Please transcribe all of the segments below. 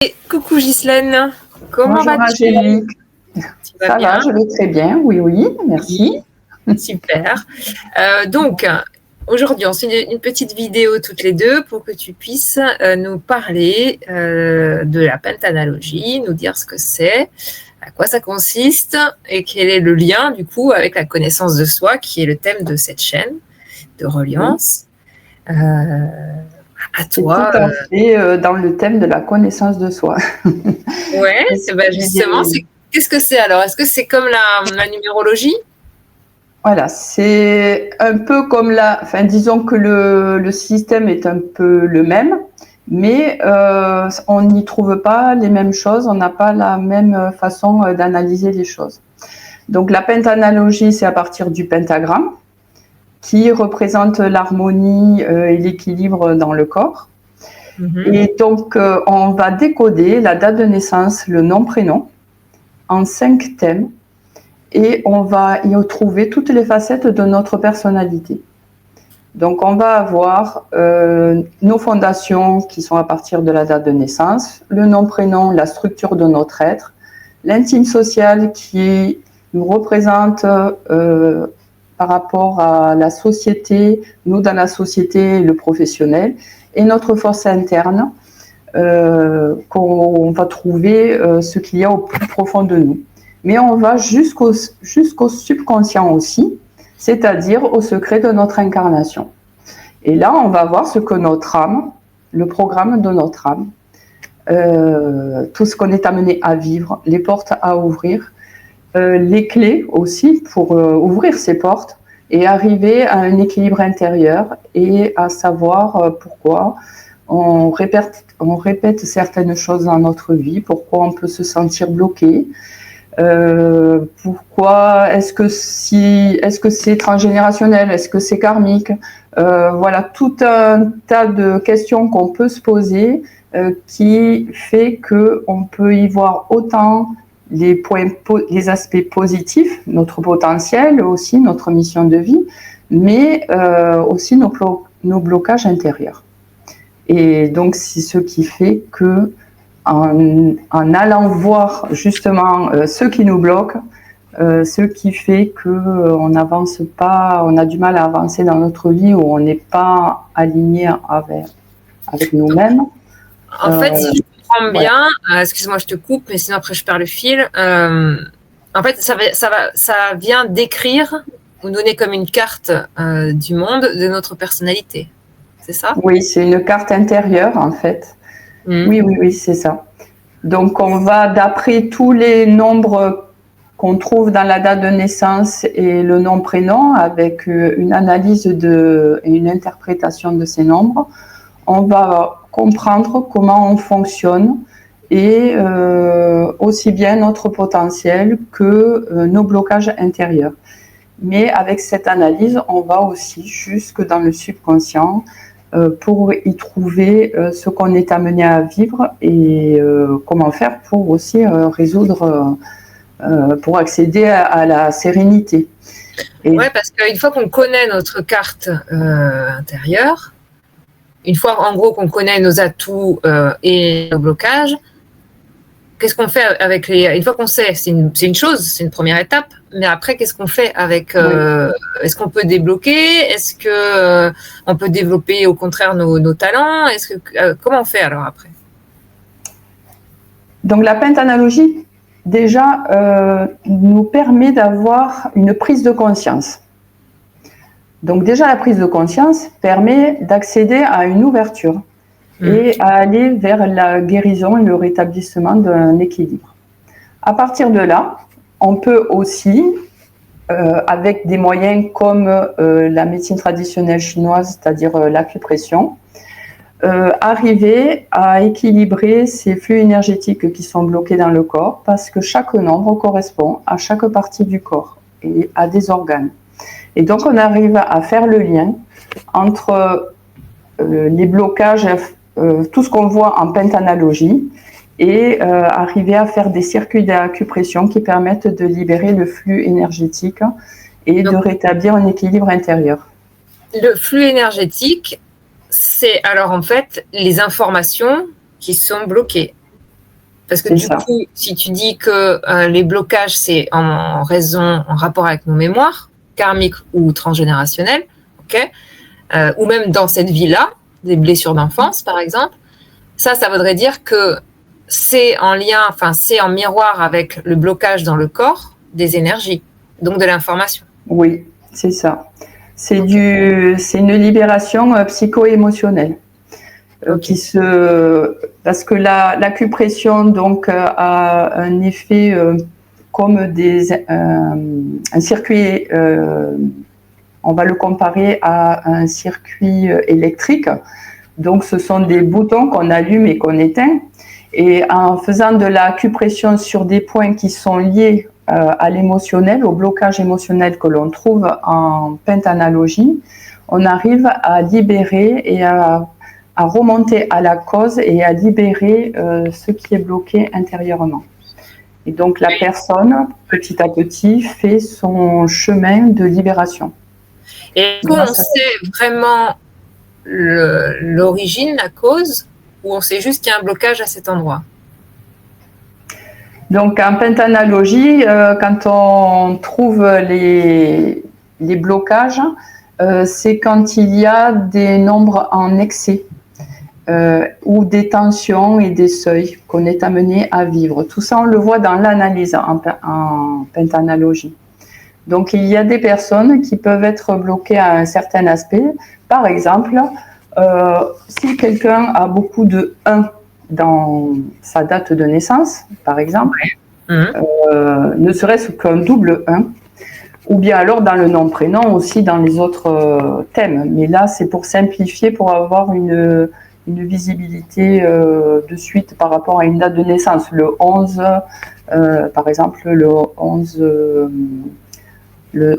Et coucou Ghislaine, comment Bonjour vas-tu? Angélique, ça va, je vais très bien, oui, merci. Oui, super. Donc, aujourd'hui, on se fait une petite vidéo toutes les deux pour que tu puisses nous parler de la pentanalogie, nous dire ce que c'est, à quoi ça consiste et quel est le lien du coup avec la connaissance de soi qui est le thème de cette chaîne de Reliance. À C'est toi. tout à fait dans le thème de la connaissance de soi. Ouais, justement, qu'est-ce que c'est alors? Est-ce que c'est comme la numérologie? Voilà, c'est un peu comme disons que le système est un peu le même, mais on n'y trouve pas les mêmes choses, on n'a pas la même façon d'analyser les choses. Donc la pentanalogie, c'est à partir du pentagramme, qui représente l'harmonie et l'équilibre dans le corps. Et donc, on va décoder la date de naissance, le nom, prénom, en 5 thèmes, et on va y retrouver toutes les facettes de notre personnalité. Donc, on va avoir nos fondations qui sont à partir de la date de naissance, le nom, prénom, la structure de notre être, l'intime social qui nous représente par rapport à la société, nous dans la société, le professionnel, et notre force interne, qu'on va trouver ce qu'il y a au plus profond de nous. Mais on va jusqu'au subconscient aussi, c'est-à-dire au secret de notre incarnation. Et là, on va voir ce que notre âme, le programme de notre âme, tout ce qu'on est amené à vivre, les portes à ouvrir, les clés aussi pour ouvrir ces portes et arriver à un équilibre intérieur et à savoir pourquoi on répète certaines choses dans notre vie, pourquoi on peut se sentir bloqué, pourquoi est-ce que c'est transgénérationnel, est-ce que c'est karmique, voilà, tout un tas de questions qu'on peut se poser qui fait qu'on peut y voir autant les aspects positifs, notre potentiel aussi, notre mission de vie, mais aussi nos blocages intérieurs. Et donc, c'est ce qui fait que, en allant voir justement ce qui nous bloque, ce qui fait qu'on n'avance pas, on a du mal à avancer dans notre vie ou on n'est pas aligné avec nous-mêmes. En fait, si je comprends bien, excuse-moi, je te coupe, mais sinon après je perds le fil. En fait, ça vient décrire ou donner comme une carte du monde de notre personnalité. C'est ça? Oui, c'est une carte intérieure en fait. Oui, c'est ça. Donc on va, d'après tous les nombres qu'on trouve dans la date de naissance et le nom prénom, avec une analyse et une interprétation de ces nombres, on va comprendre comment on fonctionne et aussi bien notre potentiel que nos blocages intérieurs. Mais avec cette analyse, on va aussi jusque dans le subconscient pour y trouver ce qu'on est amené à vivre et comment faire pour aussi résoudre, pour accéder à la sérénité. Oui, parce qu'une fois qu'on connaît notre carte intérieure, une fois en gros qu'on connaît nos atouts et nos blocages, qu'est-ce qu'on fait avec une fois qu'on sait, c'est une chose, c'est une première étape, mais après qu'est-ce qu'on fait avec est-ce qu'on peut débloquer, est-ce que on peut développer au contraire nos talents, comment on fait alors après? Donc la pentanalogie déjà nous permet d'avoir une prise de conscience. Donc déjà la prise de conscience permet d'accéder à une ouverture et à aller vers la guérison et le rétablissement d'un équilibre. À partir de là, on peut aussi, avec des moyens comme la médecine traditionnelle chinoise, c'est-à-dire l'acupression, arriver à équilibrer ces flux énergétiques qui sont bloqués dans le corps, parce que chaque nombre correspond à chaque partie du corps et à des organes. Et donc on arrive à faire le lien entre les blocages, tout ce qu'on voit en pentanalogie, et arriver à faire des circuits d'acupression qui permettent de libérer le flux énergétique et de rétablir un équilibre intérieur. Le flux énergétique, c'est alors en fait les informations qui sont bloquées. Parce que du coup, si tu dis que les blocages, c'est en rapport avec nos mémoires, karmiques ou transgénérationnelles, ok, ou même dans cette vie-là, des blessures d'enfance, par exemple, ça voudrait dire que c'est en lien, c'est en miroir avec le blocage dans le corps des énergies, donc de l'information. Oui, c'est ça. C'est une libération psycho-émotionnelle. Parce que l'acupression donc a un effet comme un circuit, on va le comparer à un circuit électrique. Donc ce sont des boutons qu'on allume et qu'on éteint, et en faisant de l'acupression sur des points qui sont liés à l'émotionnel, au blocage émotionnel que l'on trouve en pentanalogie, on arrive à libérer et à remonter à la cause et à libérer ce qui est bloqué intérieurement. Et donc la personne, petit à petit, fait son chemin de libération. Et est-ce qu'on sait vraiment l'origine, la cause, ou on sait juste qu'il y a un blocage à cet endroit? Donc en pentanalogie, quand on trouve les blocages, c'est quand il y a des nombres en excès. Ou des tensions et des seuils qu'on est amené à vivre. Tout ça, on le voit dans l'analyse en pentanalogie. Donc, il y a des personnes qui peuvent être bloquées à un certain aspect. Par exemple, si quelqu'un a beaucoup de 1 dans sa date de naissance, par exemple, ne serait-ce qu'un double 1, ou bien alors dans le nom-prénom, aussi dans les autres thèmes. Mais là, c'est pour simplifier, pour avoir une visibilité de suite par rapport à une date de naissance. Le 11, par exemple, le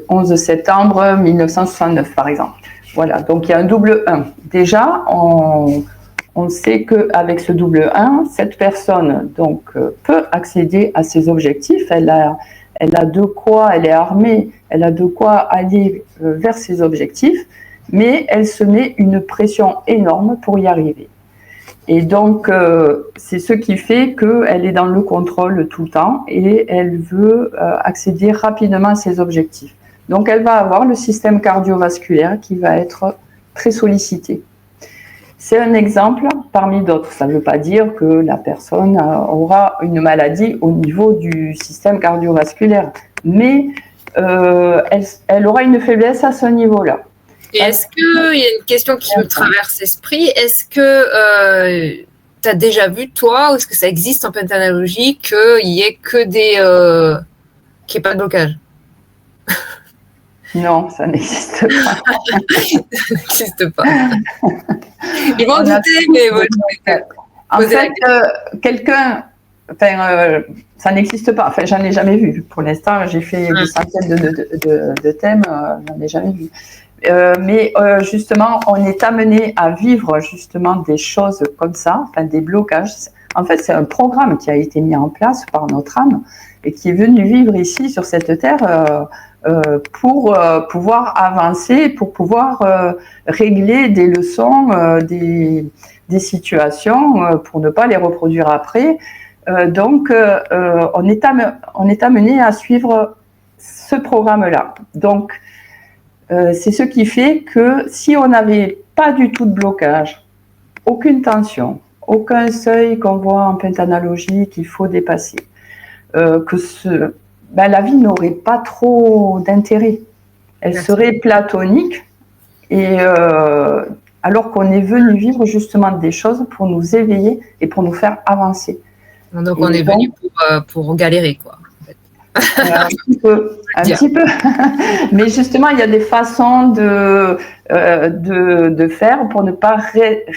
11 septembre 1969, par exemple. Voilà, donc il y a un double 1. Déjà, on sait qu'avec ce double 1, cette personne donc, peut accéder à ses objectifs. Elle a de quoi, elle est armée, elle a de quoi aller vers ses objectifs, mais elle se met une pression énorme pour y arriver. Et donc, c'est ce qui fait qu'elle est dans le contrôle tout le temps et elle veut accéder rapidement à ses objectifs. Donc, elle va avoir le système cardiovasculaire qui va être très sollicité. C'est un exemple parmi d'autres. Ça ne veut pas dire que la personne aura une maladie au niveau du système cardiovasculaire, mais elle aura une faiblesse à ce niveau-là. Et est-ce qu'il y a une question qui me traverse l'esprit? Est-ce que tu as déjà vu, toi, ou est-ce que ça existe en pentanalogie, qu'il n'y ait que qu'il n'y ait pas de blocage? Non, ça n'existe pas. Ça n'existe pas. Ils vont douter, mais en fait, quelqu'un... ça n'existe pas. Enfin, j'en ai jamais vu. Pour l'instant, j'ai fait des centaines de thèmes, j'en ai jamais vu. Mais justement, on est amené à vivre justement des choses comme ça, des blocages. En fait, c'est un programme qui a été mis en place par notre âme et qui est venu vivre ici sur cette terre pour pouvoir avancer, pour pouvoir régler des leçons, des situations, pour ne pas les reproduire après. Donc, on est amené à suivre ce programme-là. Donc, c'est ce qui fait que si on n'avait pas du tout de blocage, aucune tension, aucun seuil qu'on voit en pentanalogie qu'il faut dépasser, la vie n'aurait pas trop d'intérêt. Elle serait platonique, et alors qu'on est venu vivre justement des choses pour nous éveiller et pour nous faire avancer. Donc on est venu pour galérer, quoi. Un petit peu. Mais justement, il y a des façons de faire pour ne pas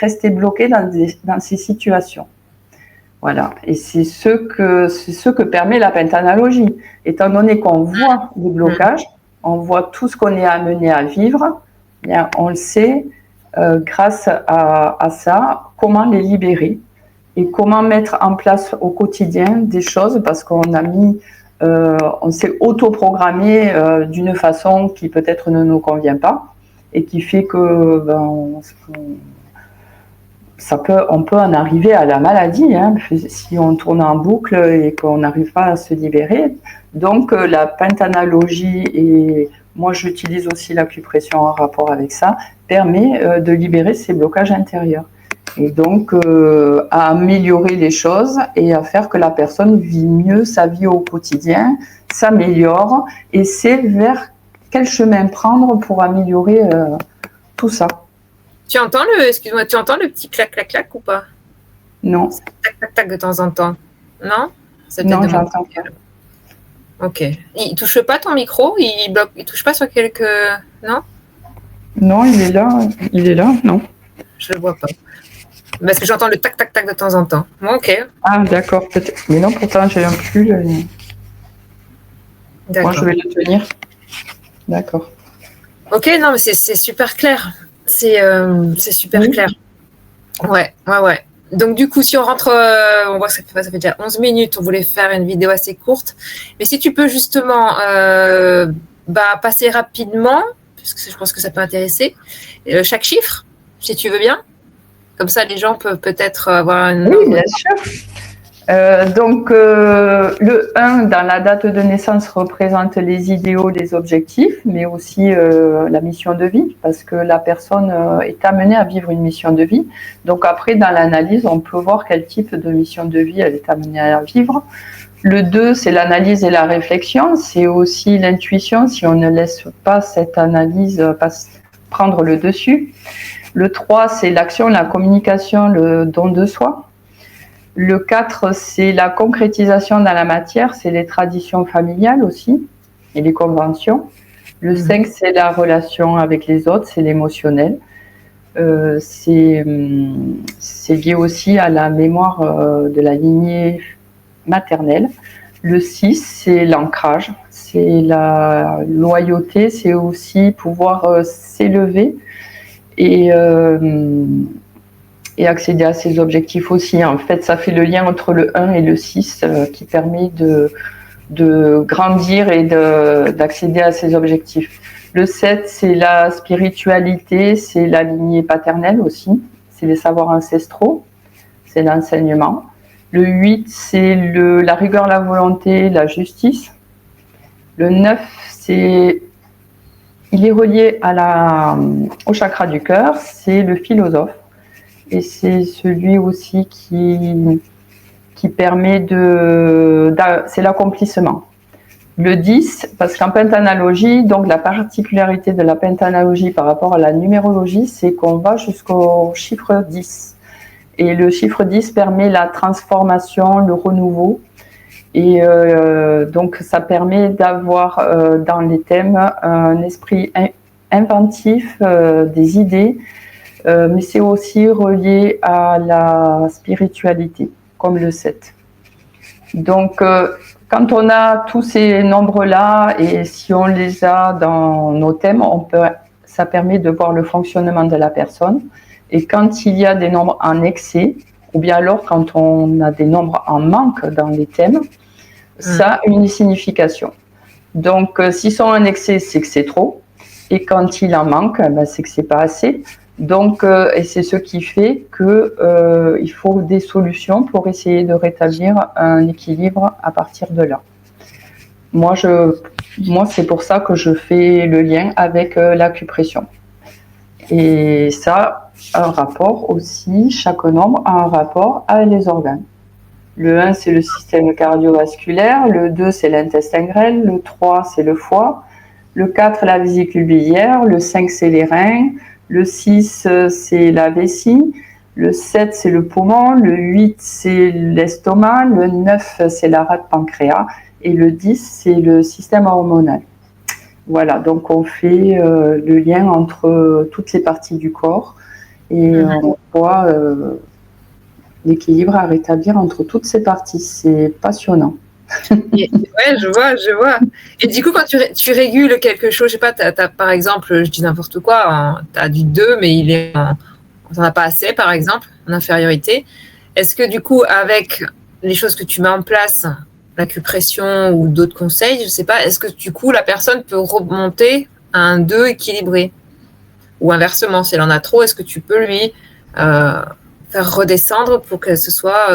rester bloqué dans ces situations. Voilà. Et c'est ce que permet la pentanalogie. Étant donné qu'on voit les blocages, on voit tout ce qu'on est amené à vivre, bien, on le sait, grâce à ça, comment les libérer et comment mettre en place au quotidien des choses, parce qu'on a mis on s'est autoprogrammé d'une façon qui peut-être ne nous convient pas et qui fait que on peut en arriver à la maladie, hein, si on tourne en boucle et qu'on n'arrive pas à se libérer. Donc la pentanalogie, et moi j'utilise aussi l'acupression en rapport avec ça, permet de libérer ces blocages intérieurs. Et donc à améliorer les choses et à faire que la personne vit mieux sa vie au quotidien, s'améliore et sait vers quel chemin prendre pour améliorer tout ça. Tu entends le petit clac clac clac ou pas? Non. Tac tac tac de temps en temps. Non? Non, j'entends pas. Ok. Il touche pas ton micro? Il touche pas sur quelques... Non? Non, il est là, non. Je le vois pas. Parce que j'entends le tac tac tac de temps en temps. Bon, ok. Ah, d'accord, peut-être. Mais non, pourtant, j'ai un pull. Moi, je vais le tenir. D'accord. Ok, non, mais c'est super clair. C'est super clair. Ouais. Donc, du coup, si on rentre, on voit que ça fait déjà 11 minutes. On voulait faire une vidéo assez courte. Mais si tu peux justement passer rapidement, parce que je pense que ça peut intéresser, chaque chiffre, si tu veux bien. Comme ça, les gens peuvent peut-être avoir une... Oui, bien sûr. Donc, le 1 dans la date de naissance représente les idéaux, les objectifs, mais aussi la mission de vie, parce que la personne est amenée à vivre une mission de vie. Donc après, dans l'analyse, on peut voir quel type de mission de vie elle est amenée à vivre. Le 2, c'est l'analyse et la réflexion, c'est aussi l'intuition, si on ne laisse pas cette analyse prendre le dessus. Le 3, c'est l'action, la communication, le don de soi. Le 4, c'est la concrétisation dans la matière, c'est les traditions familiales aussi et les conventions. Le 5, c'est la relation avec les autres, c'est l'émotionnel. C'est lié aussi à la mémoire de la lignée maternelle. Le 6, c'est l'ancrage, c'est la loyauté, c'est aussi pouvoir s'élever et accéder à ses objectifs aussi. En fait, ça fait le lien entre le 1 et le 6 qui permet de grandir et d'accéder à ses objectifs. Le 7, c'est la spiritualité, c'est la lignée paternelle aussi, c'est les savoirs ancestraux, c'est l'enseignement. Le 8, c'est la rigueur, la volonté, la justice. Le 9, il est relié au chakra du cœur, c'est le philosophe. Et c'est celui aussi qui permet c'est l'accomplissement. Le 10, parce qu'en pentanalogie, donc la particularité de la pentanalogie par rapport à la numérologie, c'est qu'on va jusqu'au chiffre 10. Et le chiffre 10 permet la transformation, le renouveau. Et donc ça permet d'avoir dans les thèmes un esprit inventif, des idées, mais c'est aussi relié à la spiritualité, comme le 7. Donc, quand on a tous ces nombres-là, et si on les a dans nos thèmes, ça permet de voir le fonctionnement de la personne. Et quand il y a des nombres en excès, ou bien alors quand on a des nombres en manque dans les thèmes, ça a une signification. Donc, s'ils sont en excès, c'est que c'est trop. Et quand il en manque, c'est que c'est pas assez. Donc, et c'est ce qui fait que il faut des solutions pour essayer de rétablir un équilibre à partir de là. Moi, c'est pour ça que je fais le lien avec l'acupression. Et ça a un rapport aussi, chaque nombre a un rapport avec les organes. Le 1, c'est le système cardiovasculaire, le 2, c'est l'intestin grêle, le 3, c'est le foie, le 4, la vésicule biliaire, le 5, c'est les reins, le 6, c'est la vessie, le 7, c'est le poumon, le 8, c'est l'estomac, le 9, c'est la rate pancréas, et le 10, c'est le système hormonal. Voilà, donc on fait le lien entre toutes les parties du corps, et on voit l'équilibre à rétablir entre toutes ces parties. C'est passionnant. Ouais, je vois. Et du coup, quand tu régules quelque chose, je sais pas, t'as, par exemple, je dis n'importe quoi, tu as du 2, mais t'en as pas assez, par exemple, en infériorité. Est-ce que du coup, avec les choses que tu mets en place, l'acupression ou d'autres conseils, je sais pas, est-ce que du coup, la personne peut remonter à un 2 équilibré? Ou inversement, si elle en a trop, est-ce que tu peux lui faire redescendre pour que ce soit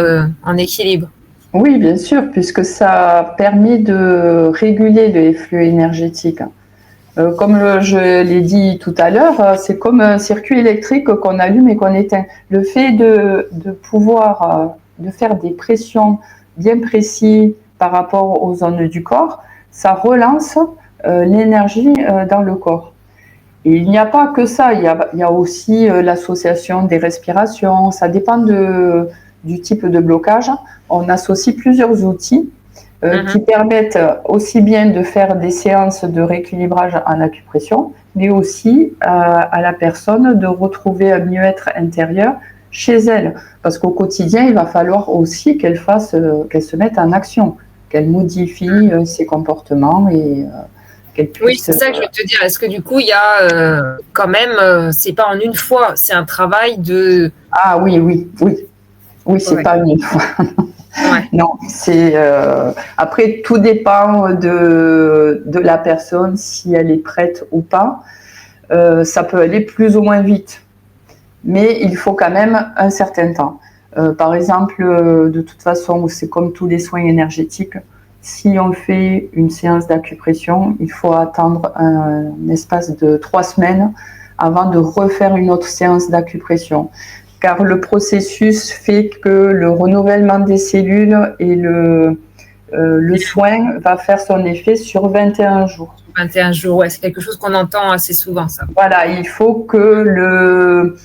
en équilibre. Oui, bien sûr, puisque ça permet de réguler les flux énergétiques. Comme je l'ai dit tout à l'heure, c'est comme un circuit électrique qu'on allume et qu'on éteint. Le fait de pouvoir de faire des pressions bien précises par rapport aux zones du corps, ça relance l'énergie dans le corps. Et il n'y a pas que ça, il y a aussi l'association des respirations, ça dépend du type de blocage. On associe plusieurs outils qui permettent aussi bien de faire des séances de rééquilibrage en acupression, mais aussi à la personne de retrouver un mieux-être intérieur chez elle. Parce qu'au quotidien, il va falloir aussi qu'elle se mette en action, qu'elle modifie ses comportements et qu'elle puisse... Oui, c'est ça que je veux te dire. Est-ce que du coup, il y a quand même, c'est pas en une fois, c'est un travail de... Ah oui, c'est pas une fois. Ouais. Non, c'est après tout dépend de la personne, si elle est prête ou pas. Ça peut aller plus ou moins vite, mais il faut quand même un certain temps. Par exemple, de toute façon, c'est comme tous les soins énergétiques. Si on fait une séance d'acupression, il faut attendre un espace de 3 semaines avant de refaire une autre séance d'acupression. Car le processus fait que le renouvellement des cellules et le soin va faire son effet sur 21 jours. 21 jours, ouais, c'est quelque chose qu'on entend assez souvent, ça. Voilà, il faut que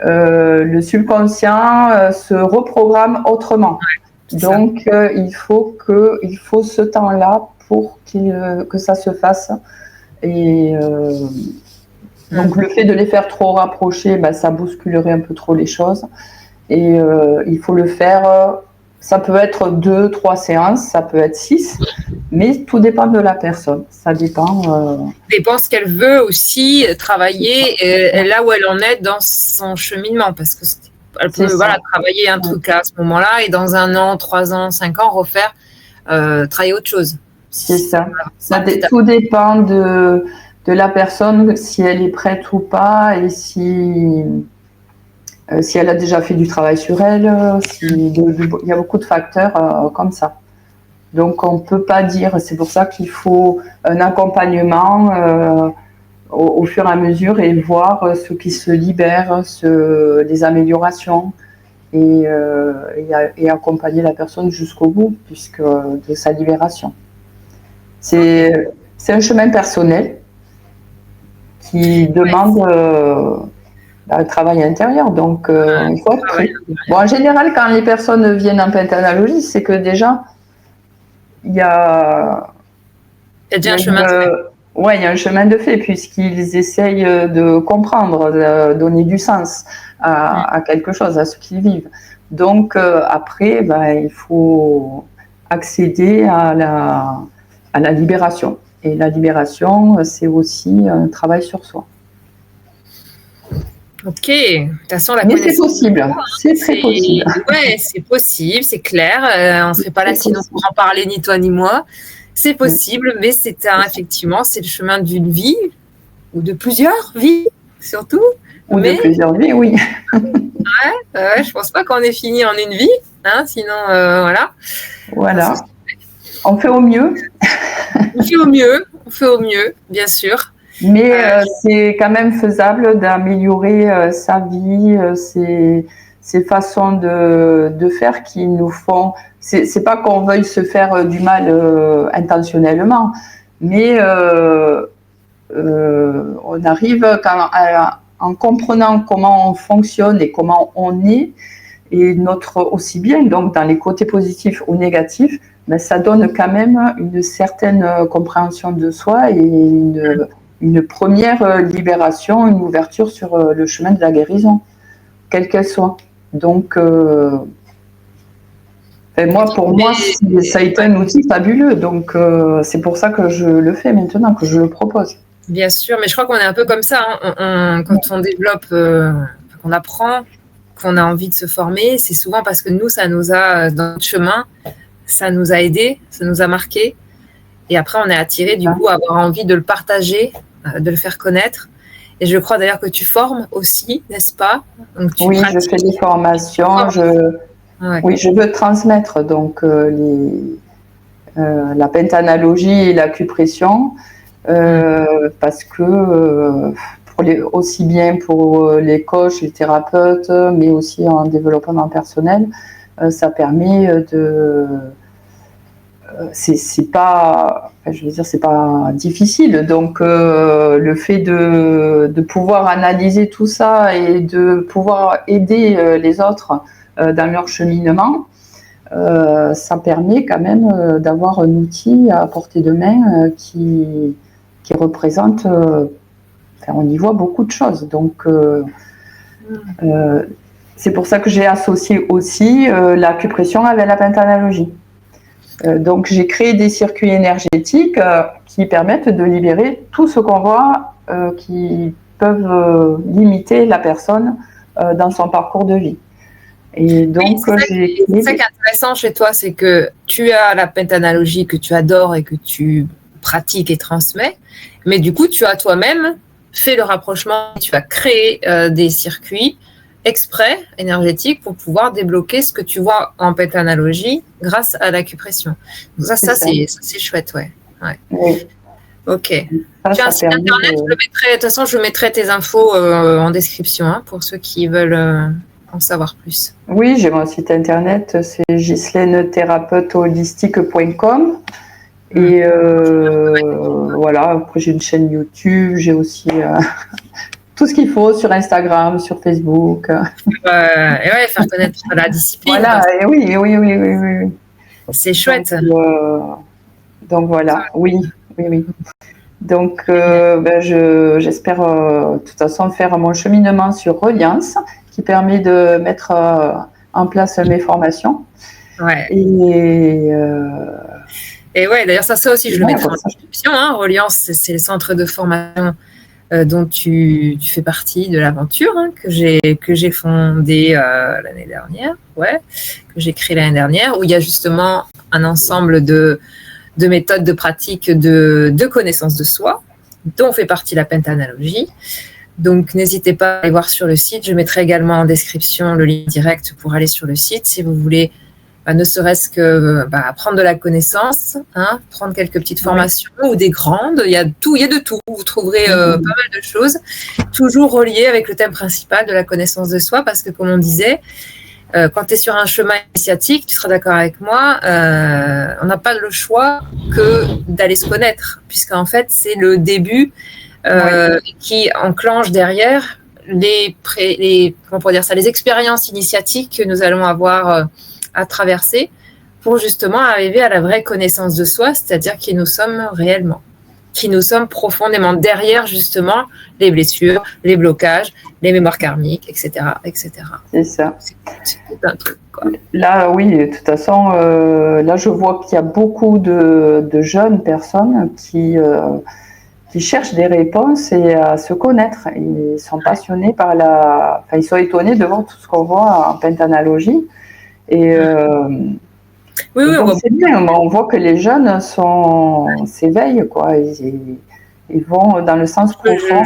le subconscient se reprogramme autrement. Ouais, donc, il faut ce temps-là pour que ça se fasse. Et donc, le fait de les faire trop rapprochés, ça bousculerait un peu trop les choses. Et il faut le faire, ça peut être 2, 3 séances, ça peut être 6, mais tout dépend de la personne. Ça dépend. Dépend ce qu'elle veut aussi travailler là où elle en est dans son cheminement, parce que elle peut travailler un truc là à ce moment-là et dans 1 an, 3 ans, 5 ans refaire travailler autre chose. C'est ça. Tout dépend de la personne, si elle est prête ou pas, et si elle a déjà fait du travail sur elle. Il y a beaucoup de facteurs comme ça. Donc, on ne peut pas dire, c'est pour ça qu'il faut un accompagnement au fur et à mesure et voir ce qui se libère, les améliorations et accompagner la personne jusqu'au bout de sa libération. C'est un chemin personnel qui demande un travail intérieur, donc il faut être prêt. Bon, en général, quand les personnes viennent en pentanalogie, c'est que déjà, il y a déjà un chemin de fait. Ouais, il y a un chemin de fait, puisqu'ils essayent de comprendre, de donner du sens à quelque chose, à ce qu'ils vivent. Donc, après, il faut accéder à la libération. Et la libération, c'est aussi un travail sur soi. Ok, de toute façon, mais c'est possible, c'est très possible. Ouais, c'est possible, c'est clair. On ne serait pas là sinon pour en parler, ni toi ni moi. C'est possible, mais effectivement, c'est le chemin d'une vie, ou de plusieurs vies, surtout. Ou de plusieurs vies, oui. Ouais, je pense pas qu'on ait fini en une vie, hein, sinon, voilà. Voilà. On fait au mieux. On fait au mieux, bien sûr. Mais c'est quand même faisable d'améliorer sa vie, ces façons de faire qui nous font... C'est pas qu'on veuille se faire du mal intentionnellement, mais on arrive en comprenant comment on fonctionne et comment on est, et aussi bien donc dans les côtés positifs ou négatifs, ça donne quand même une certaine compréhension de soi et une première libération, une ouverture sur le chemin de la guérison, quelle qu'elle soit. Donc, pour moi, ça a été un outil fabuleux. Donc, c'est pour ça que je le fais maintenant, que je le propose. Bien sûr, mais je crois qu'on est un peu comme ça. Hein. Quand on développe, qu'on apprend, qu'on a envie de se former, c'est souvent parce que nous, ça nous a, dans notre chemin, ça nous a aidés, ça nous a marqués. Et après, on est attiré, du coup, à avoir envie de le partager, de le faire connaître. Et je crois d'ailleurs que tu formes aussi, n'est-ce pas? Donc, oui, je fais des formations. Oui, je veux transmettre donc la pentanalogie et l'acupression parce que aussi bien pour les coachs, les thérapeutes, mais aussi en développement personnel, ça permet c'est pas, je veux dire, c'est pas difficile. Donc, le fait de pouvoir analyser tout ça et de pouvoir aider les autres dans leur cheminement, ça permet quand même d'avoir un outil à portée de main qui représente, on y voit beaucoup de choses. Donc, c'est pour ça que j'ai associé aussi l'acupression avec la pentanalogie. Donc, j'ai créé des circuits énergétiques qui permettent de libérer tout ce qu'on voit qui peuvent limiter la personne dans son parcours de vie. Et donc, c'est ça qui est intéressant chez toi, c'est que tu as la pentanalogie que tu adores et que tu pratiques et transmets, mais du coup, tu as toi-même fait le rapprochement, tu as créé des circuits exprès énergétiques pour pouvoir débloquer ce que tu vois en pentanalogie grâce à l'acupression. Donc ça c'est chouette, ouais. Oui. Ok. Tu as un site internet, de toute façon, je mettrai tes infos en description pour ceux qui veulent en savoir plus. Oui, j'ai mon site internet, c'est ghislainethérapeutholistique.com. Et voilà, après j'ai une chaîne YouTube, j'ai aussi tout ce qu'il faut sur Instagram, sur Facebook. Et ouais, faire connaître la discipline. Voilà, et oui. C'est chouette. Donc voilà, oui. Donc j'espère de toute façon faire mon cheminement sur Reliance, qui permet de mettre en place mes formations. Ouais. Et ouais, d'ailleurs, ça aussi, je le mettrai en description. Reliance, c'est le centre de formation dont tu fais partie de l'aventure, que j'ai fondé l'année dernière, que j'ai créé l'année dernière, où il y a justement un ensemble de méthodes de pratique de connaissance de soi, dont fait partie la pentanalogie. Donc, n'hésitez pas à aller voir sur le site. Je mettrai également en description le lien direct pour aller sur le site si vous voulez ne serait-ce que prendre de la connaissance, prendre quelques petites formations ou des grandes. Il y a de tout. Vous trouverez pas mal de choses, toujours reliées avec le thème principal de la connaissance de soi, parce que comme on disait, quand tu es sur un chemin initiatique, tu seras d'accord avec moi, on n'a pas le choix que d'aller se connaître, puisqu'en fait, c'est le début qui enclenche derrière les expériences initiatiques que nous allons avoir à traverser pour justement arriver à la vraie connaissance de soi, c'est-à-dire qui nous sommes réellement, qui nous sommes profondément derrière justement les blessures, les blocages, les mémoires karmiques, etc. C'est ça. C'est tout un truc, quoi. Là, oui, de toute façon, là, je vois qu'il y a beaucoup de jeunes personnes qui cherchent des réponses et à se connaître. Ils sont passionnés par ils sont étonnés de voir tout ce qu'on voit en pentanalogie. Et c'est bien, on voit que les jeunes s'éveillent, quoi. Ils vont dans le sens profond.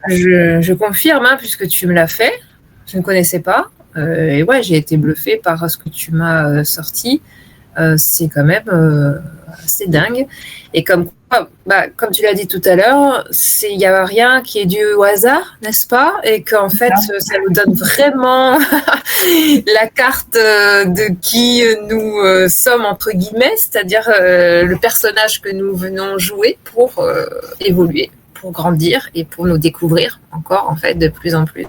Je confirme, puisque tu me l'as fait. Je ne connaissais pas. Et ouais, j'ai été bluffée par ce que tu m'as sorti. C'est quand même assez dingue. Et comme tu l'as dit tout à l'heure, il n'y a rien qui est dû au hasard, n'est-ce pas? Et qu'en fait, ça nous donne vraiment la carte de qui nous sommes, entre guillemets, c'est-à-dire le personnage que nous venons jouer pour évoluer, pour grandir et pour nous découvrir encore, en fait, de plus en plus.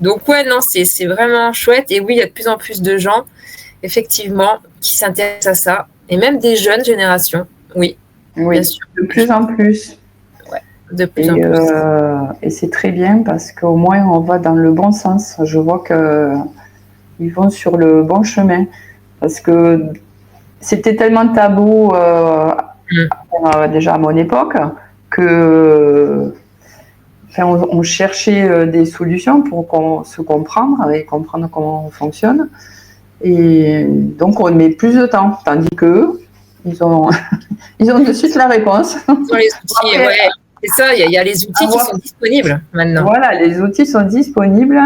Donc ouais, non, c'est vraiment chouette. Et oui, il y a de plus en plus de gens, effectivement, qui s'intéressent à ça. Et même des jeunes générations, oui. Oui, bien sûr. De plus en plus. Ouais, de plus en plus. Et c'est très bien parce qu'au moins on va dans le bon sens. Je vois qu'ils vont sur le bon chemin. Parce que c'était tellement tabou déjà à mon époque que on cherchait des solutions pour se comprendre et comprendre comment on fonctionne. Et donc on met plus de temps, tandis qu'eux, ils ont de suite la réponse. Sur les outils, C'est ça, il y a les outils qui sont disponibles maintenant. Voilà, les outils sont disponibles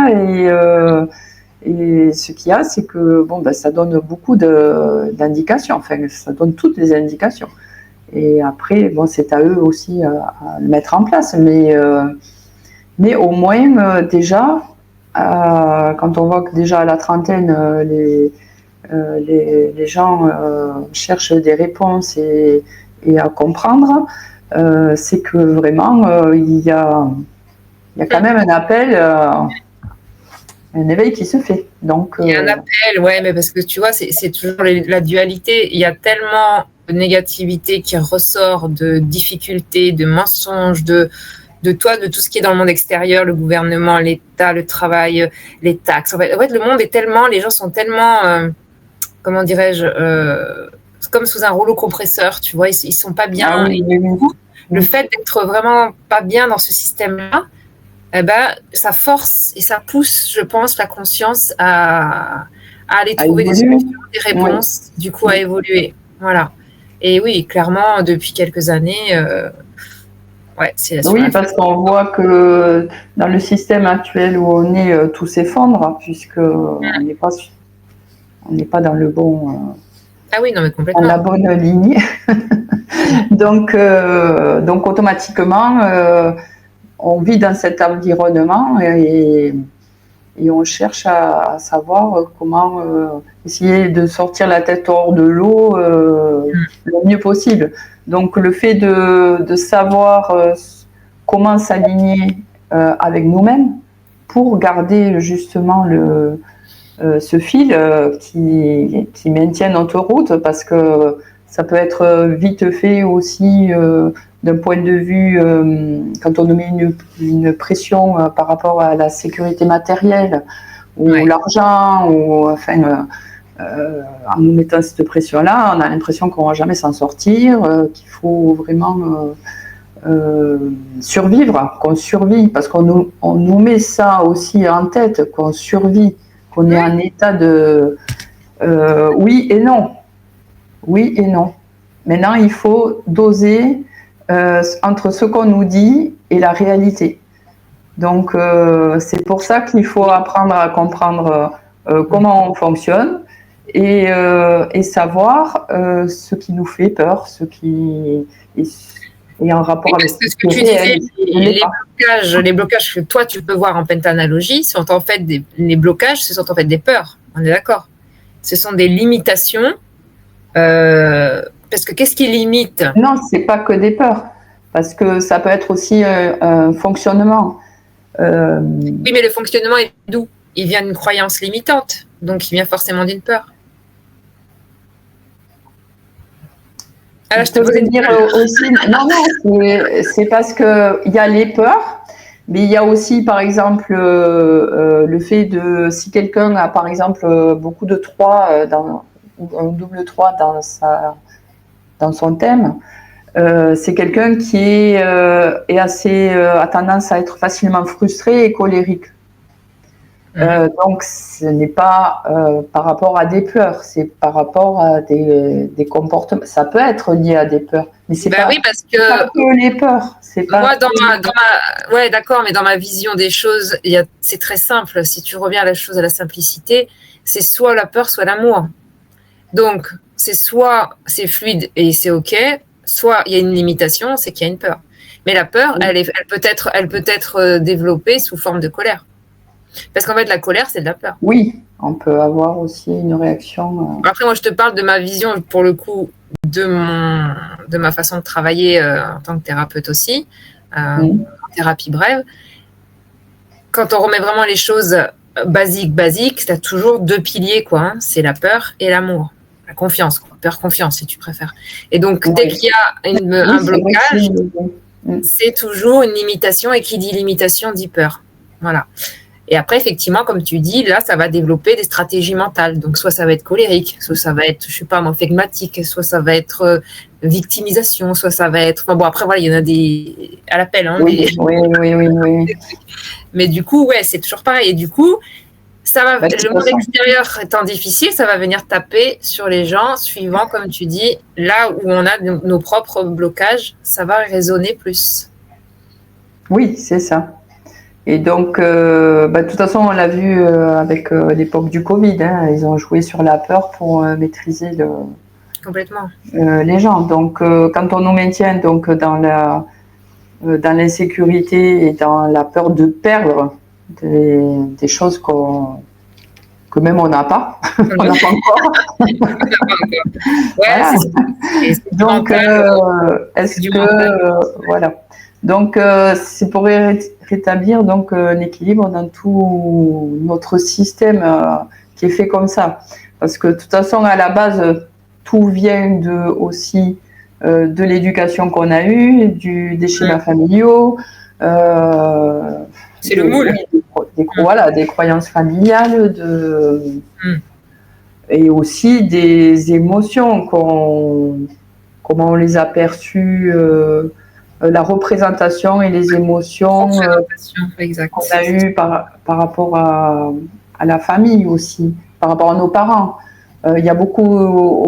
et ce qu'il y a, c'est que ça donne beaucoup d'indications. Enfin, ça donne toutes les indications. Et après, c'est à eux aussi à le mettre en place. Mais au moins, déjà, quand on voit que déjà à la trentaine, les gens cherchent des réponses et à comprendre, c'est que vraiment, il y a quand même un appel, un éveil qui se fait. Donc, il y a un appel, ouais, mais parce que tu vois, c'est toujours la dualité. Il y a tellement de négativité qui ressort, de difficultés, de mensonges, de tout ce qui est dans le monde extérieur, le gouvernement, l'État, le travail, les taxes. En fait, le monde est tellement, les gens sont tellement, comment dirais-je, comme sous un rouleau compresseur, tu vois, ils sont pas bien. Oui. Le fait d'être vraiment pas bien dans ce système-là, ça force et ça pousse, je pense, la conscience à aller trouver des solutions, des réponses, du coup, à évoluer. Voilà. Et oui, clairement, depuis quelques années, oui, parce qu'on voit que dans le système actuel où on est, tout s'effondre, puisque on n'est pas dans le bon. Ah oui, non, mais complètement. Dans la bonne ligne. donc, automatiquement, on vit dans cet environnement et on cherche à savoir comment essayer de sortir la tête hors de l'eau le mieux possible. Donc, le fait de savoir comment s'aligner avec nous-mêmes pour garder justement ce fil qui maintient notre route, parce que ça peut être vite fait aussi d'un point de vue, quand on nous met une pression par rapport à la sécurité matérielle ou l'argent, ou enfin, en nous mettant cette pression-là, on a l'impression qu'on ne va jamais s'en sortir, qu'il faut vraiment survivre, qu'on survit, parce qu'on nous met ça aussi en tête, qu'on survit, qu'on est en état de oui et non. Oui et non. Maintenant, il faut doser entre ce qu'on nous dit et la réalité. Donc, c'est pour ça qu'il faut apprendre à comprendre comment on fonctionne et savoir ce qui nous fait peur, ce qui est en rapport avec ce que tu disais, les blocages que toi tu peux voir en pentanalogie sont en fait les blocages, ce sont en fait des peurs. On est d'accord. Ce sont des limitations. Parce que qu'est-ce qui limite? Non, c'est pas que des peurs, parce que ça peut être aussi un fonctionnement. Oui, mais le fonctionnement est d'où? Il vient d'une croyance limitante, donc il vient forcément d'une peur. Alors, je te voulais dire aussi, non, c'est parce que il y a les peurs, mais il y a aussi, par exemple, le fait de, si quelqu'un a, par exemple, beaucoup de 3 ou un double 3 dans son thème, c'est quelqu'un qui est assez a tendance à être facilement frustré et colérique. Donc, ce n'est pas par rapport à des peurs, c'est par rapport à des comportements. Ça peut être lié à des peurs, mais c'est pas, oui, parce que pas que les peurs. Moi, ouais, d'accord, mais dans ma vision des choses, c'est très simple. Si tu reviens à la chose, à la simplicité, c'est soit la peur, soit l'amour. Donc, c'est soit c'est fluide et c'est OK, soit il y a une limitation, c'est qu'il y a une peur. Mais la peur, elle peut être développée sous forme de colère. Parce qu'en fait, la colère, c'est de la peur. Oui, on peut avoir aussi une réaction. Après, moi, je te parle de ma vision, pour le coup, de ma façon de travailler en tant que thérapeute aussi, en thérapie brève. Quand on remet vraiment les choses basiques, tu as toujours 2 piliers, quoi. Hein. C'est la peur et l'amour. La confiance, quoi. Peur-confiance, si tu préfères. Et donc, dès qu'il y a un blocage, c'est toujours une limitation, et qui dit limitation dit peur. Voilà. Et après, effectivement, comme tu dis, là, ça va développer des stratégies mentales. Donc, soit ça va être colérique, soit ça va être, je sais pas, flegmatique, soit ça va être victimisation, soit ça va être... Bon, après, voilà, il y en a des à l'appel. Hein, oui. Mais du coup, ouais, c'est toujours pareil. Et du coup, ça va, le monde extérieur étant difficile, ça va venir taper sur les gens suivant, comme tu dis, là où on a nos propres blocages, ça va résonner plus. Oui, c'est ça. Et donc, de toute façon, on l'a vu avec l'époque du Covid, hein, ils ont joué sur la peur pour maîtriser Complètement. les gens. Donc, quand on nous maintient donc, dans l'insécurité et dans la peur de perdre des choses que même on n'a pas, on n'a pas encore. Ouais, Voilà. c'est du Donc, mental. est-ce Du que mental. voilà. Donc, c'est pour rétablir donc l'équilibre dans tout notre système qui est fait comme ça. Parce que de toute façon, à la base, tout vient aussi de l'éducation qu'on a eue, des schémas familiaux, C'est le moule. voilà, des croyances familiales, et aussi des émotions comment on les a perçues, la représentation et les émotions Exact. qu'on a eues par rapport à la famille aussi, par rapport à nos parents. Il y a beaucoup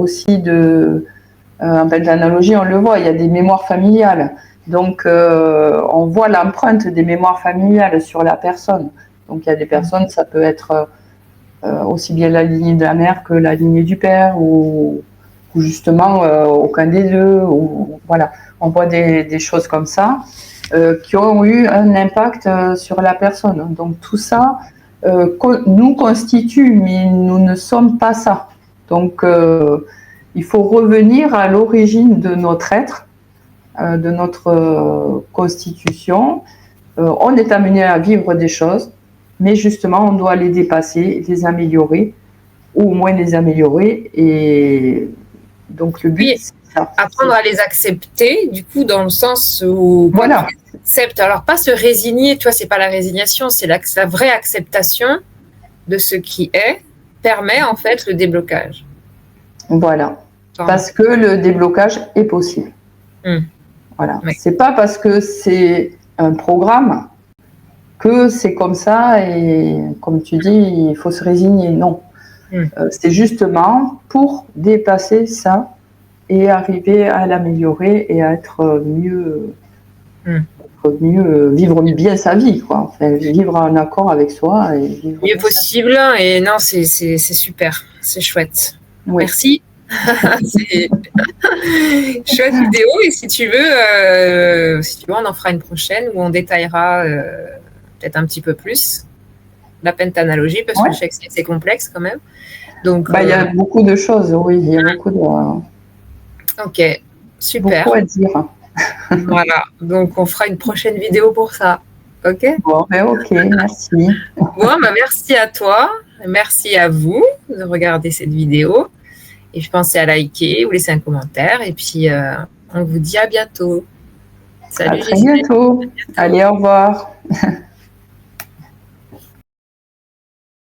aussi en fait, l'analogie, on le voit, il y a des mémoires familiales. Donc, on voit l'empreinte des mémoires familiales sur la personne. Donc, il y a des personnes, ça peut être aussi bien la lignée de la mère que la lignée du père, ou justement aucun des deux. Voilà, on voit des choses comme ça qui ont eu un impact sur la personne. Donc, tout ça nous constitue, mais nous ne sommes pas ça. Donc, il faut revenir à l'origine de notre être, de notre constitution. On est amené à vivre des choses, mais justement, on doit les dépasser, les améliorer, ou au moins les améliorer. Et donc, le but, c'est ça. Apprendre à les accepter, du coup, dans le sens où voilà. Accepte, alors pas se résigner, tu vois, c'est pas la résignation, c'est la vraie acceptation de ce qui est, permet en fait le déblocage. Voilà. Parce que le déblocage est possible. Voilà. Oui. C'est pas parce que c'est un programme que c'est comme ça et comme tu dis, il faut se résigner. Non. C'est justement pour dépasser ça et arriver à l'améliorer et à être mieux, vivre bien sa vie, quoi. Enfin, vivre en accord avec soi et vivre mieux possible. Et non, c'est super, c'est chouette. Oui. Merci. C'est chouette vidéo, et si tu veux, on en fera une prochaine où on détaillera peut-être un petit peu plus la pentanalogie, parce que je sais que c'est complexe quand même. Donc, il y a beaucoup de choses, oui, il y a beaucoup de... Ok, super. Beaucoup à dire. Voilà, donc on fera une prochaine vidéo pour ça. Ok. Bon, ok, merci. Bon, merci à toi, merci à vous de regarder cette vidéo. Et pensez à liker ou laisser un commentaire. Et puis, on vous dit à bientôt. Salut. À très bientôt. Allez, au revoir.